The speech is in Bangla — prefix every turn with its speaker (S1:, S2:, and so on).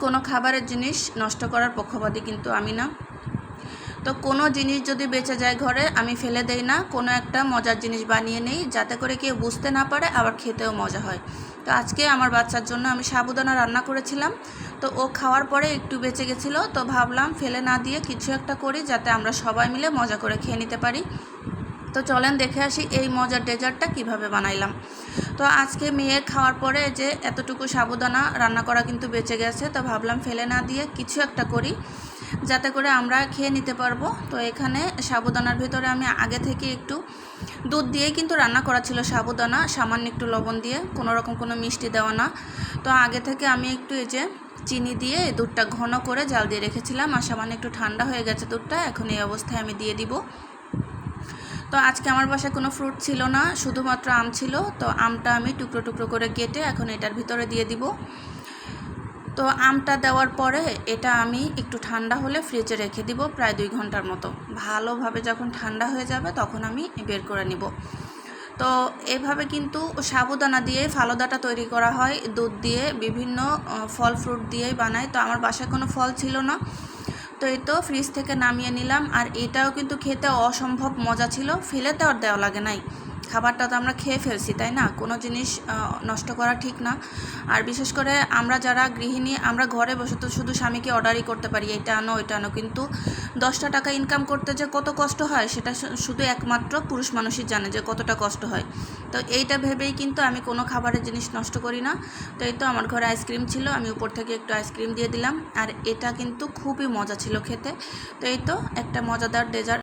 S1: কোনো খাবারের জিনিস নষ্ট করার পক্ষপাতী কিন্তু আমি না। তো কোনো জিনিস যদি বেঁচে যায় ঘরে আমি ফেলে দেই না, কোনো একটা মজার জিনিস বানিয়ে নেই যাতে করে কেউ বুঝতে না পারে, আবার খেতেও মজা হয়। তো আজকে আমার বাচ্চার জন্য আমি সাবুদানা রান্না করেছিলাম। তো ও খাওয়ার পরে একটু বেঁচে গেছিলো, তো ভাবলাম ফেলে না দিয়ে কিছু একটা করি যাতে আমরা সবাই মিলে মজা করে খেয়ে নিতে পারি। তো চলেন দেখে আসি এই মজার ডেজার্টটা কিভাবে বানাইলাম। তো আজকে মেয়ে খাওয়ার পরে যে এতটুকু সাবুদানা রান্না করা কিন্তু বেঁচে গেছে, তো ভাবলাম ফেলে না দিয়ে কিছু একটা করি যাতে করে আমরা খেয়ে নিতে পারবো। তো এখানে সাবুদানার ভিতরে আমি আগে থেকে একটু দুধ দিয়েই কিন্তু রান্না করা ছিল সাবুদানা, সামান্য একটু লবণ দিয়ে, কোনো রকম কোনো মিষ্টি দেওয়া না। তো আগে থেকে আমি একটু এই যে চিনি দিয়ে দুধটা ঘন করে জাল দিয়ে রেখেছিলাম, আর সামান্য একটু ঠান্ডা হয়ে গেছে দুধটা, এখন এই অবস্থায় আমি দিয়ে দিব। তো আজকে আমার বাসায় কোনো ফ্রুট ছিল না, শুধুমাত্র আম ছিল। তো আমটা আমি টুকরো টুকরো করে কেটে এখন এটার ভিতরে দিয়ে দিব। তো আমটা দেওয়ার পরে এটা আমি একটু ঠান্ডা হলে ফ্রিজে রেখে দিব প্রায় 2 ঘন্টার মতো। ভালোভাবে যখন ঠান্ডা হয়ে যাবে তখন আমি বের করে নিব। তো এভাবে কিন্তু সাবুদানা দিয়ে ফালুদাটা তৈরি করা হয়, দুধ দিয়ে বিভিন্ন ফল ফ্রুট দিয়েই বানায়। তো আমার বাসায় কোনো ফল ছিল না, তো এই তো ফ্রিজ থেকে নামিয়ে নিলাম। আর এটাও কিন্তু খেতে অসম্ভব মজা ছিল, ফেলে তো আর দেওয়া লাগে নাই, খাবারটা তো আমরা খেয়ে ফেলছি, তাই না? কোনো জিনিস নষ্ট করা ঠিক না। আর বিশেষ করে আমরা যারা গৃহিণী, আমরা ঘরে বসে তো শুধু স্বামীকে অর্ডারই করতে পারি, এটা আনো ওইটা আনো, কিন্তু 10টা টাকা ইনকাম করতে যে কত কষ্ট হয় সেটা শুধু একমাত্র পুরুষ মানুষই জানে যে কতটা কষ্ট হয়। তো এইটা ভেবেই কিন্তু আমি কোনো খাবারের জিনিস নষ্ট করি না। তো এই তো আমার ঘরে আইসক্রিম ছিল, আমি উপর থেকে একটু আইসক্রিম দিয়ে দিলাম, আর এটা কিন্তু খুবই মজা ছিল খেতে। তো এই তো একটা মজাদার ডেজার্ট